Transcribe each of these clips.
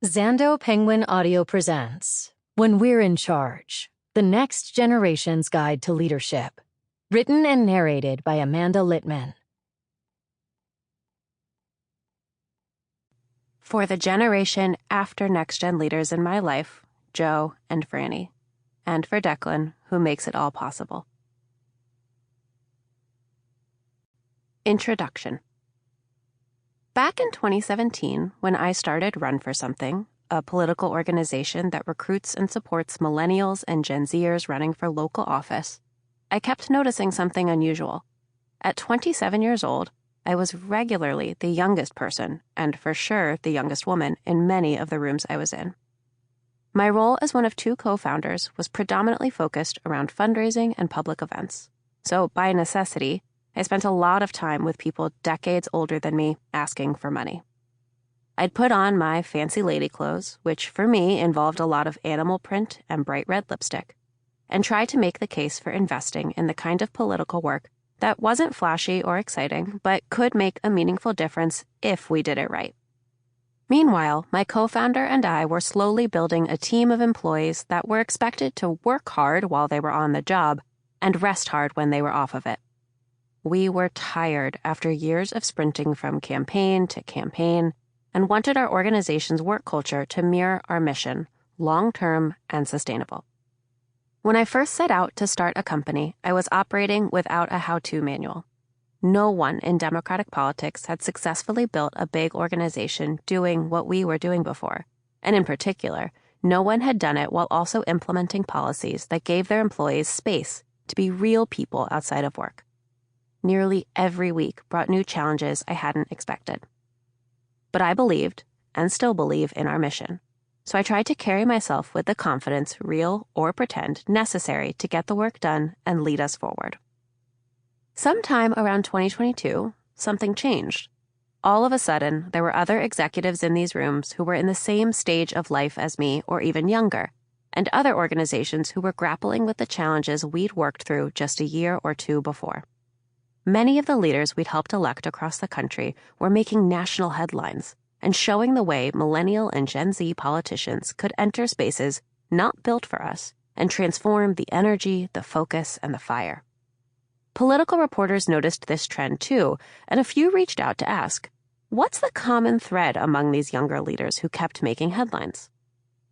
Zando Penguin Audio presents When We're in Charge, The Next Generation's Guide to Leadership. Written and narrated by Amanda Litman. For the generation after next-gen leaders in my life, Joe and Franny. And for Declan, who makes it all possible. Introduction. Back in 2017, when I started Run for Something, a political organization that recruits and supports millennials and Gen Zers running for local office, I kept noticing something unusual. At 27 years old, I was regularly the youngest person, and for sure the youngest woman, in many of the rooms I was in. My role as one of two co-founders was predominantly focused around fundraising and public events. So, by necessity, I spent a lot of time with people decades older than me asking for money. I'd put on my fancy lady clothes, which for me involved a lot of animal print and bright red lipstick, and try to make the case for investing in the kind of political work that wasn't flashy or exciting, but could make a meaningful difference if we did it right. Meanwhile, my co-founder and I were slowly building a team of employees that were expected to work hard while they were on the job and rest hard when they were off of it. We were tired after years of sprinting from campaign to campaign and wanted our organization's work culture to mirror our mission, long-term and sustainable. When I first set out to start a company, I was operating without a how-to manual. No one in democratic politics had successfully built a big organization doing what we were doing before, and in particular, no one had done it while also implementing policies that gave their employees space to be real people outside of work. Nearly every week brought new challenges I hadn't expected. But I believed, and still believe, in our mission. So I tried to carry myself with the confidence, real or pretend, necessary to get the work done and lead us forward. Sometime around 2022, something changed. All of a sudden, there were other executives in these rooms who were in the same stage of life as me or even younger, and other organizations who were grappling with the challenges we'd worked through just a year or two before. Many of the leaders we'd helped elect across the country were making national headlines and showing the way millennial and Gen Z politicians could enter spaces not built for us and transform the energy, the focus, and the fire. Political reporters noticed this trend too, and a few reached out to ask, what's the common thread among these younger leaders who kept making headlines?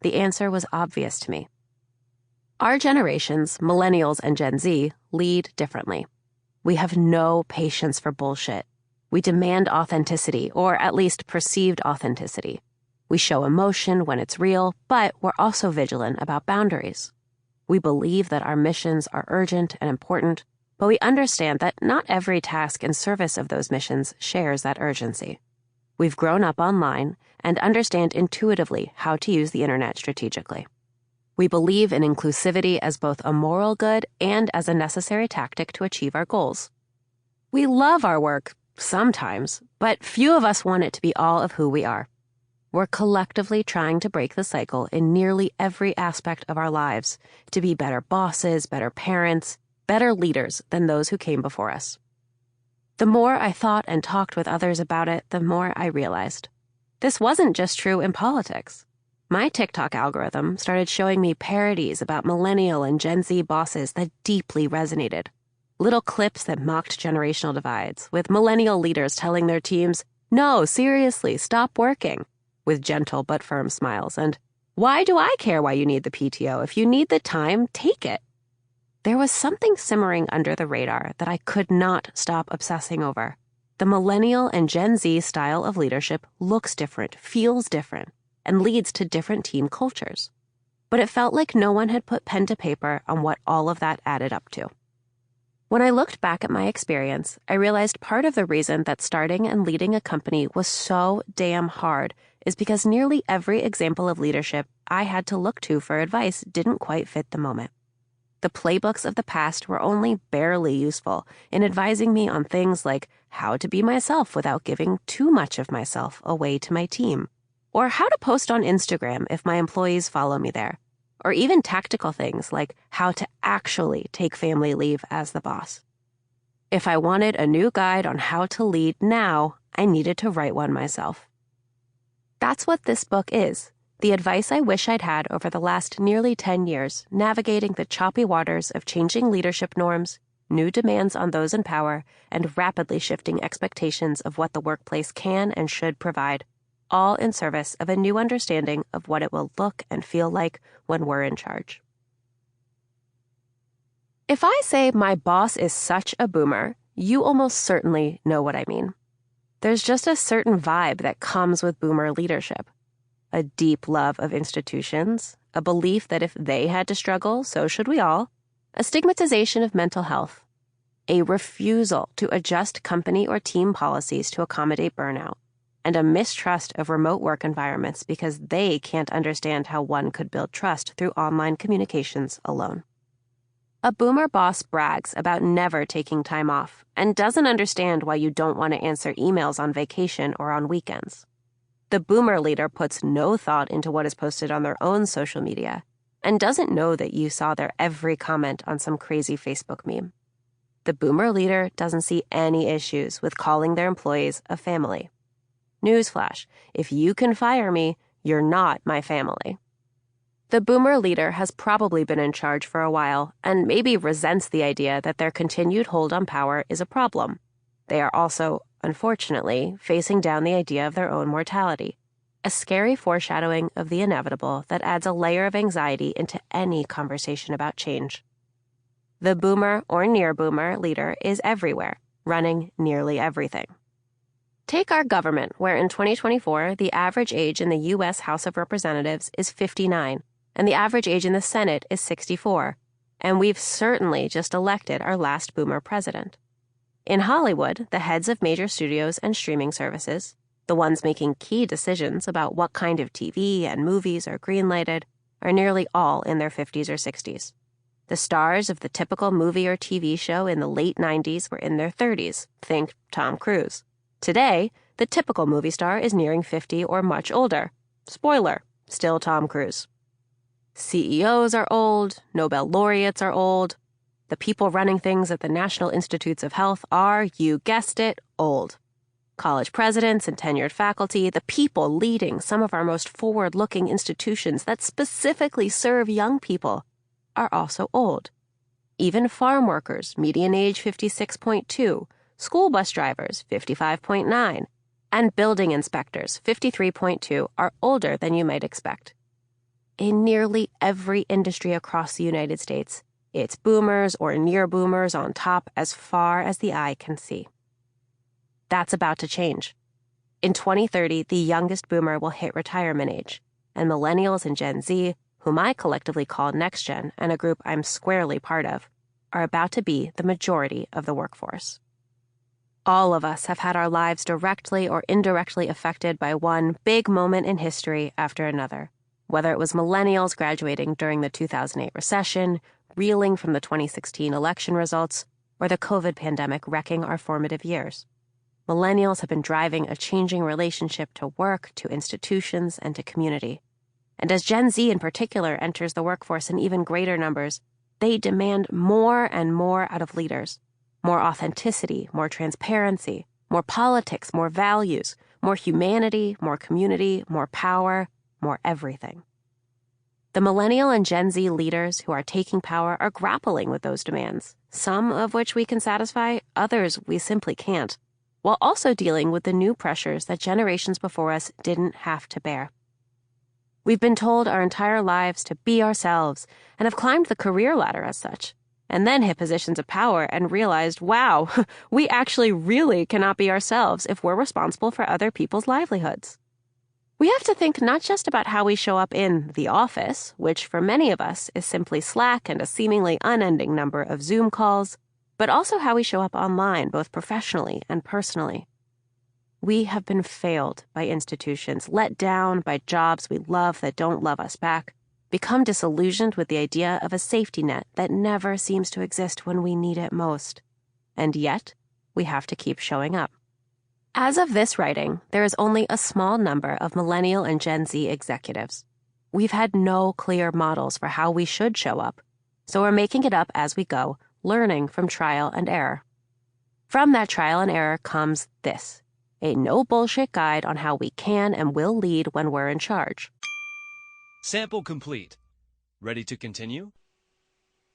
The answer was obvious to me. Our generations, millennials and Gen Z, lead differently. We have no patience for bullshit. We demand authenticity, or at least perceived authenticity. We show emotion when it's real, but we're also vigilant about boundaries. We believe that our missions are urgent and important, but we understand that not every task in service of those missions shares that urgency. We've grown up online and understand intuitively how to use the internet strategically. We believe in inclusivity as both a moral good and as a necessary tactic to achieve our goals. We love our work, sometimes, but few of us want it to be all of who we are. We're collectively trying to break the cycle in nearly every aspect of our lives to be better bosses, better parents, better leaders than those who came before us. The more I thought and talked with others about it, the more I realized. This wasn't just true in politics. My TikTok algorithm started showing me parodies about millennial and Gen Z bosses that deeply resonated. Little clips that mocked generational divides, with millennial leaders telling their teams, "No, seriously, stop working," with gentle but firm smiles, and "Why do I care why you need the PTO? If you need the time, take it." There was something simmering under the radar that I could not stop obsessing over. The millennial and Gen Z style of leadership looks different, feels different, and leads to different team cultures. But it felt like no one had put pen to paper on what all of that added up to. When I looked back at my experience, I realized part of the reason that starting and leading a company was so damn hard is because nearly every example of leadership I had to look to for advice didn't quite fit the moment. The playbooks of the past were only barely useful in advising me on things like how to be myself without giving too much of myself away to my team, or how to post on Instagram if my employees follow me there, or even tactical things like how to actually take family leave as the boss. If I wanted a new guide on how to lead now, I needed to write one myself. That's what this book is. The advice I wish I'd had over the last nearly 10 years navigating the choppy waters of changing leadership norms, new demands on those in power, and rapidly shifting expectations of what the workplace can and should provide, all in service of a new understanding of what it will look and feel like when we're in charge. If I say my boss is such a boomer, you almost certainly know what I mean. There's just a certain vibe that comes with boomer leadership. A deep love of institutions, a belief that if they had to struggle, so should we all, a stigmatization of mental health, a refusal to adjust company or team policies to accommodate burnout, and a mistrust of remote work environments because they can't understand how one could build trust through online communications alone. A boomer boss brags about never taking time off and doesn't understand why you don't want to answer emails on vacation or on weekends. The boomer leader puts no thought into what is posted on their own social media and doesn't know that you saw their every comment on some crazy Facebook meme. The boomer leader doesn't see any issues with calling their employees a family. Newsflash, if you can fire me, you're not my family. The boomer leader has probably been in charge for a while and maybe resents the idea that their continued hold on power is a problem. They are also, unfortunately, facing down the idea of their own mortality, a scary foreshadowing of the inevitable that adds a layer of anxiety into any conversation about change. The boomer or near-boomer leader is everywhere, running nearly everything. Take our government, where in 2024, the average age in the U.S. House of Representatives is 59, and the average age in the Senate is 64, and we've certainly just elected our last boomer president. In Hollywood, the heads of major studios and streaming services, the ones making key decisions about what kind of TV and movies are greenlighted, are nearly all in their 50s or 60s. The stars of the typical movie or TV show in the late 90s were in their 30s, think Tom Cruise. Today, the typical movie star is nearing 50 or much older. Spoiler, still Tom Cruise. CEOs are old, Nobel laureates are old. The people running things at the National Institutes of Health are, you guessed it, old. College presidents and tenured faculty, the people leading some of our most forward-looking institutions that specifically serve young people, are also old. Even farm workers, median age 56.2, school bus drivers, 55.9, and building inspectors, 53.2, are older than you might expect. In nearly every industry across the United States, it's boomers or near boomers on top as far as the eye can see. That's about to change. In 2030, the youngest boomer will hit retirement age, and millennials and Gen Z, whom I collectively call Next Gen and a group I'm squarely part of, are about to be the majority of the workforce. All of us have had our lives directly or indirectly affected by one big moment in history after another, whether it was millennials graduating during the 2008 recession, reeling from the 2016 election results, or the COVID pandemic wrecking our formative years. Millennials have been driving a changing relationship to work, to institutions, and to community. And as Gen Z in particular enters the workforce in even greater numbers, they demand more and more out of leaders. More authenticity, more transparency, more politics, more values, more humanity, more community, more power, more everything. The millennial and Gen Z leaders who are taking power are grappling with those demands, some of which we can satisfy, others we simply can't, while also dealing with the new pressures that generations before us didn't have to bear. We've been told our entire lives to be ourselves and have climbed the career ladder as such, and then hit positions of power and realized, wow, we actually really cannot be ourselves if we're responsible for other people's livelihoods. We have to think not just about how we show up in the office, which for many of us is simply Slack and a seemingly unending number of Zoom calls, but also how we show up online, both professionally and personally. We have been failed by institutions, let down by jobs we love that don't love us back, become disillusioned with the idea of a safety net that never seems to exist when we need it most. And yet, we have to keep showing up. As of this writing, there is only a small number of millennial and Gen Z executives. We've had no clear models for how we should show up, so we're making it up as we go, learning from trial and error. From that trial and error comes this, a no-bullshit guide on how we can and will lead when we're in charge. Sample complete. Ready to continue?